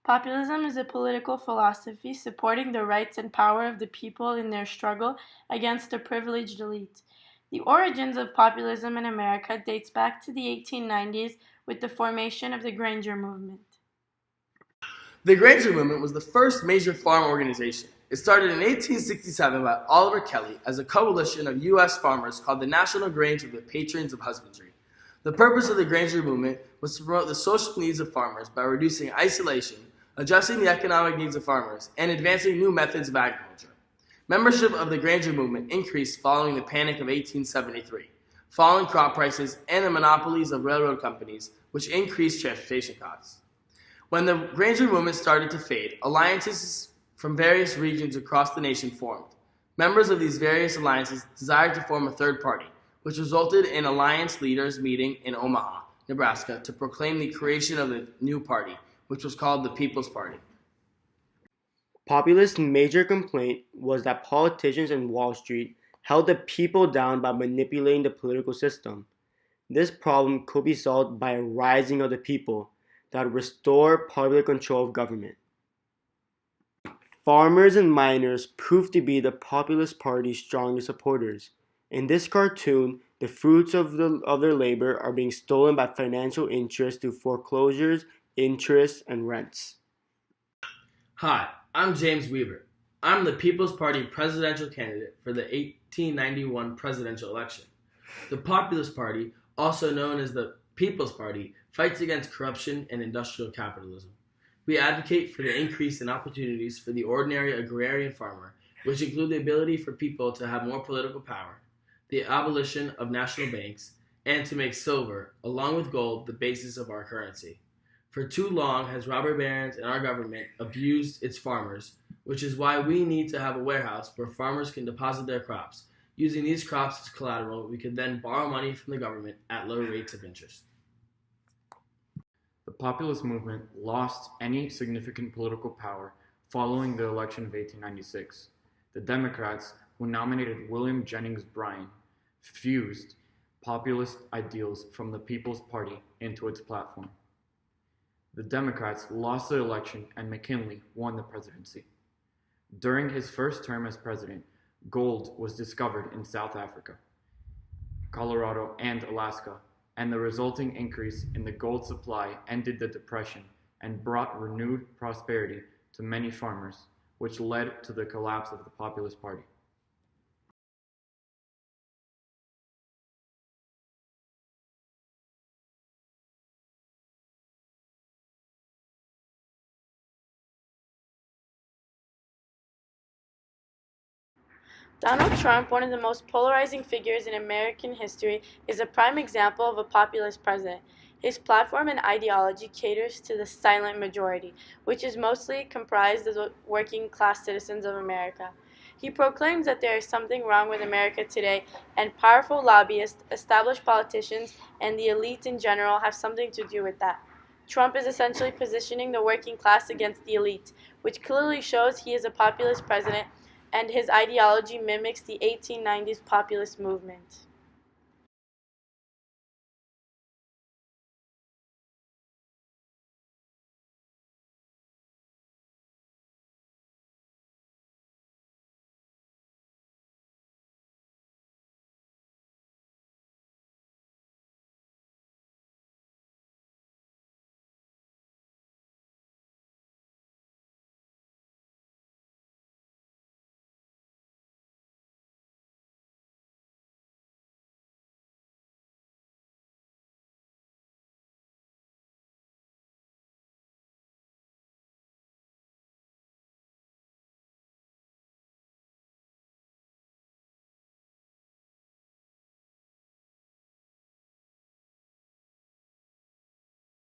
Populism is a political philosophy supporting the rights and power of the people in their struggle against the privileged elite. The origins of populism in America dates back to the 1890s with the formation of the Granger movement. The Granger Movement was the first major farm organization. It started in 1867 by Oliver Kelly as a coalition of U.S. farmers called the National Grange of the Patrons of Husbandry. The purpose of the Granger Movement was to promote the social needs of farmers by reducing isolation, adjusting the economic needs of farmers, and advancing new methods of agriculture. Membership of the Granger Movement increased following the Panic of 1873, falling crop prices, and the monopolies of railroad companies, which increased transportation costs. When the Granger movement started to fade, alliances from various regions across the nation formed. Members of these various alliances desired to form a third party, which resulted in alliance leaders meeting in Omaha, Nebraska, to proclaim the creation of the new party, which was called the People's Party. Populists' major complaint was that politicians in Wall Street held the people down by manipulating the political system. This problem could be solved by a rising of the people that would restore popular control of government. Farmers and miners proved to be the Populist Party's strongest supporters. In this cartoon, the fruits of their labor are being stolen by financial interests through foreclosures, interest, and rents. Hi, I'm James Weaver. I'm the People's Party presidential candidate for the 1891 presidential election. The Populist Party, also known as the People's Party, fights against corruption and industrial capitalism. We advocate for the increase in opportunities for the ordinary agrarian farmer, which include the ability for people to have more political power, the abolition of national banks, and to make silver, along with gold, the basis of our currency. For too long has robber barons and our government abused its farmers, which is why we need to have a warehouse where farmers can deposit their crops. Using these crops as collateral, we could then borrow money from the government at low rates of interest. The populist movement lost any significant political power following the election of 1896. The Democrats, who nominated William Jennings Bryan, fused populist ideals from the People's Party into its platform. The Democrats lost the election and McKinley won the presidency. During his first term as president, gold was discovered in South Africa, Colorado, and Alaska, and the resulting increase in the gold supply ended the Depression and brought renewed prosperity to many farmers, which led to the collapse of the Populist Party. Donald Trump, one of the most polarizing figures in American history, is a prime example of a populist president. His platform and ideology caters to the silent majority, which is mostly comprised of the working-class citizens of America. He proclaims that there is something wrong with America today, and powerful lobbyists, established politicians, and the elite in general have something to do with that. Trump is essentially positioning the working class against the elite, which clearly shows he is a populist president and his ideology mimics the 1890s populist movement.